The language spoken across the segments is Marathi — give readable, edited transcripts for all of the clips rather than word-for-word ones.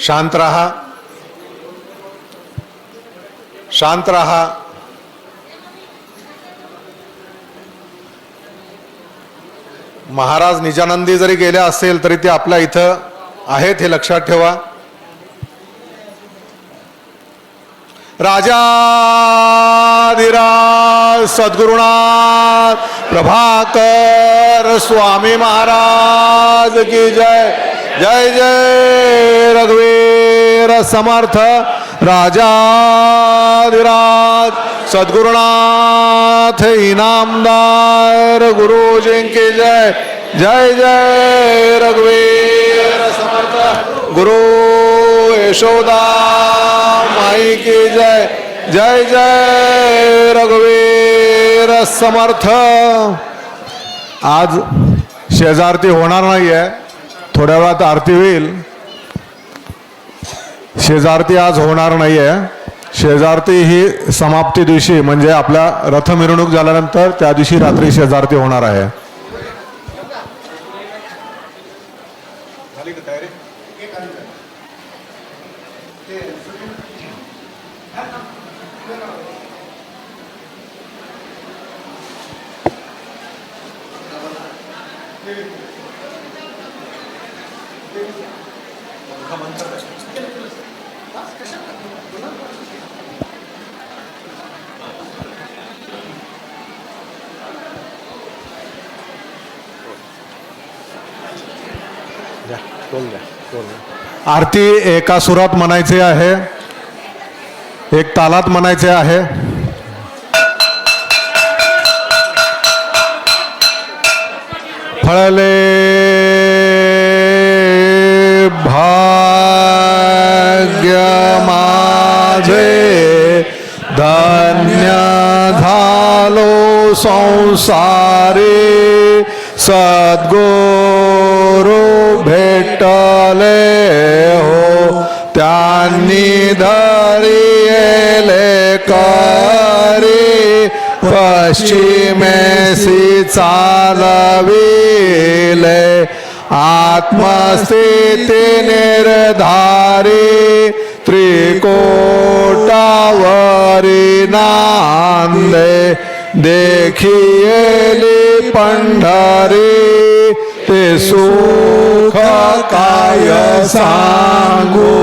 शांत रहा, शांत रहा. महाराज निजानंदी जरी गेले असेल तरी ते आपल्या इथं आहेत हे लक्षात ठेवा. राजाधिराज सद्गुरुनाथ प्रभाकर स्वामी महाराज की जय. जय जय रघुवीर समर्थ राजाधिराज सद्गुरुनाथ इनामदार गुरुजी की जय. जय जय रघुवीर समर्थ गुरु यशोदा माई की जय. जय जय रघुवीर समर्थ. आज शेजारती होणार नाहीये, थोड्या वेळात आरती होईल. शेजारती आज होणार नाहीये. शेजारती ही समाप्ती दिवशी म्हणजे आपल्या रथ मिरवणूक झाल्यानंतर त्या दिवशी रात्री शेजारती होणार आहे. आरती एका सुरात म्हणायचे आहे, एक तालात म्हणायचे आहे. फळले भाग्य माझे धन्य झालो संसारी सद्गुरु भेटले हो त्यांनी धरिले करी पश्चिमेसी चालविले आत्मस्थिती निर्धारी त्रिकोटावरी नांदे देखिएली पंढरी ते सुख काय सांगू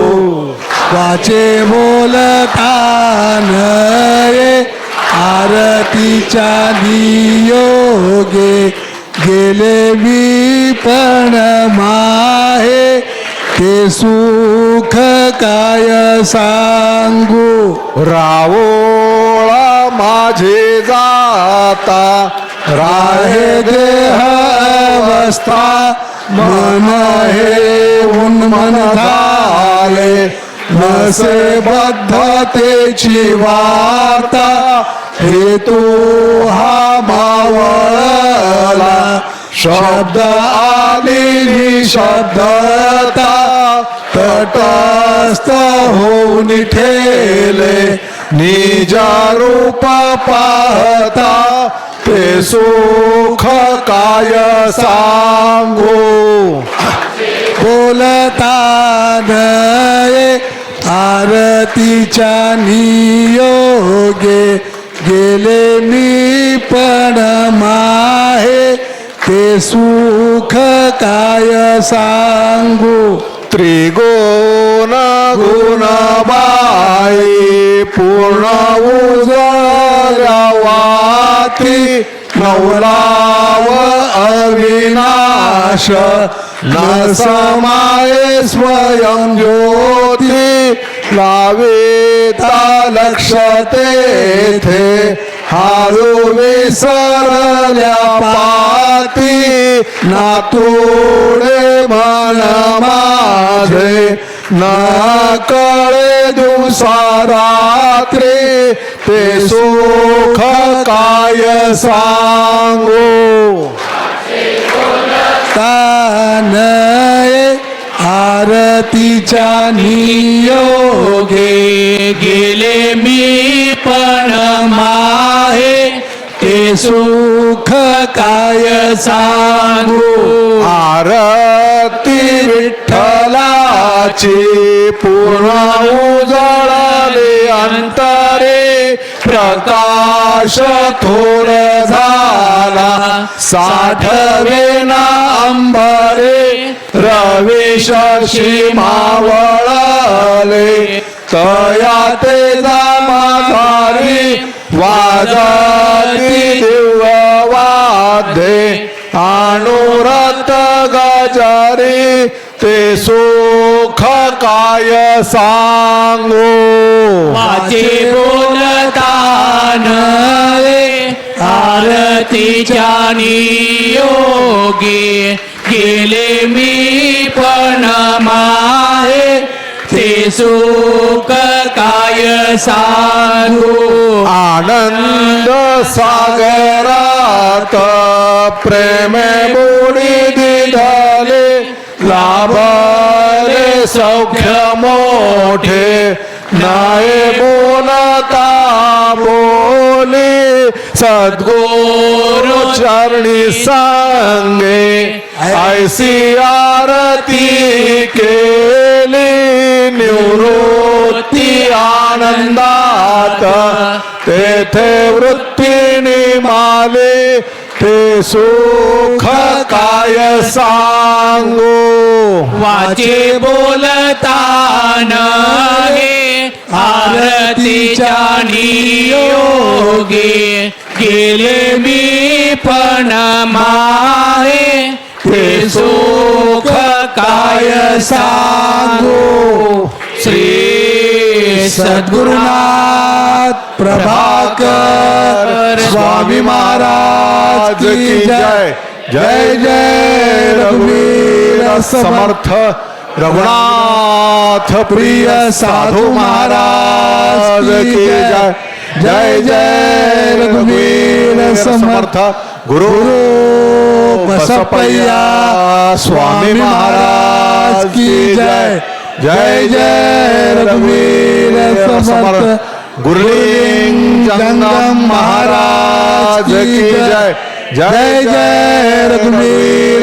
वाचे बोलतान आरतीच्या नियोगे गेले मी पण माहे ते सुख काय सांगू रावोळा माझे जाता राहे देह अवस्था मन हे उन्मन झाले नसे बद्धतेची वार्ता हेतू हा मावळला शब्द आली शब्दता तटस्थ होऊन ठेले निजा रूप पाहता ते सुख काय सांगू बोलता नये आरतीच्या नियोगे गेले मी पण माहे ते सुख काय सांगू त्रिगुण गुणबाई पूर्ण उजळल्या वाती नवलाव अविनाश न समाये स्वयं ज्योती लावेता लक्ष तेथे हारू विसरल्या पाती नातुडे मन माझे न कळे दिवसा रात्री ते सुख काय सांगू तानये आरतीच्या नियोगे गेले मी पण माहे ते सुख काय सांगू आरती विठ्ठलाची पूर्ण उजळले अंतरे प्रकाश थोर झाला साठवेना अंबरे रवी शशी मावळले तया ते माघारी वाजती दिव्य वाद्ये अनुरत गजारी ते सुख काय सांगू माझे बोलतान आरतीच्या नियोगी गेले मी पण माहे ते सुख काय सांगू आनंद सागरात प्रेमे बुडी दिले लाभले सौख्य मोठे नाय बोलता बोली सद्गुरु चरणी सांगे ऐसी आरती केली निवृत्ती आनंदात तेथे वृत्ती निमाले ते सुख काय सांगू वाचे बोलतान आरतीच्या नियोगी गेले मी पण माहे ते सुख काय सांगू श्री सद्गुरुनाथ प्रभाकर स्वामी महाराज की जय जय जय रघुवीर समर्थ रघुनाथ प्रिय साधू महाराज की जय जय जय रघुवीर समर्थ गुरु बसपय्या स्वामी महाराज की जय जय जय रघुवीर समर्थ गुरुलिंग जंगम महाराज की जय जय जय रघुवीर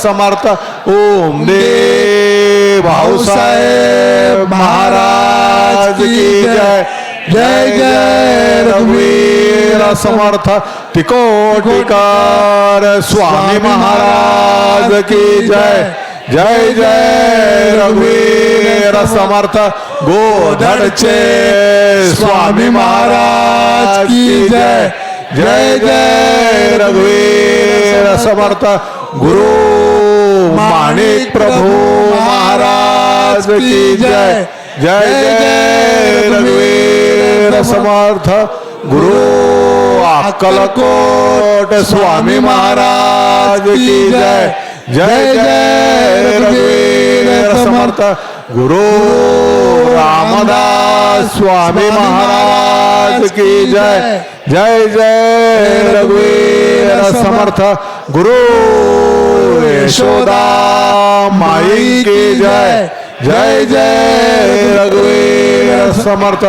समर्थ ओम देव भाऊसाहेब महाराज की जय जय जय रघुवीर समर्थ तिकोटिकार स्वामी महाराज की जय जय जय रघुवीर समर्थ गोधड़चे स्वामी महाराज की जय जय जय रघुवीर समर्थ गुरु माणिक प्रभु महाराज की जय जय जय रघुवीर समर्थ गुरु अक्कलकोट स्वामी महाराज की जय जय जय रघुवीर समर्थ गुरु रामदास स्वामी महाराज की जय जय जय रघुवीर समर्थ गुरु यशोदा माई की जय जय जय रघुवीर समर्थ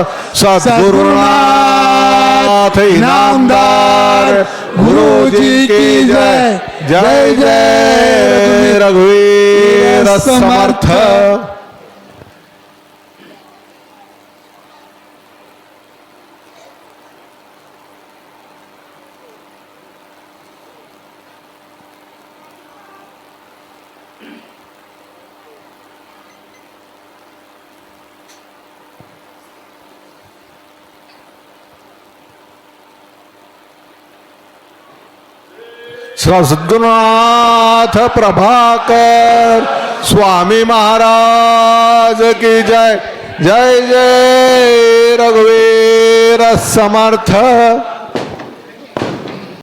सद्गुरुनाथ इनामदार गुरु जी की जय जय जय रघुवीर समर्थ सद्गुरुनाथ प्रभाकर स्वामी महाराज की जय जय जय रघुवीर समर्थ।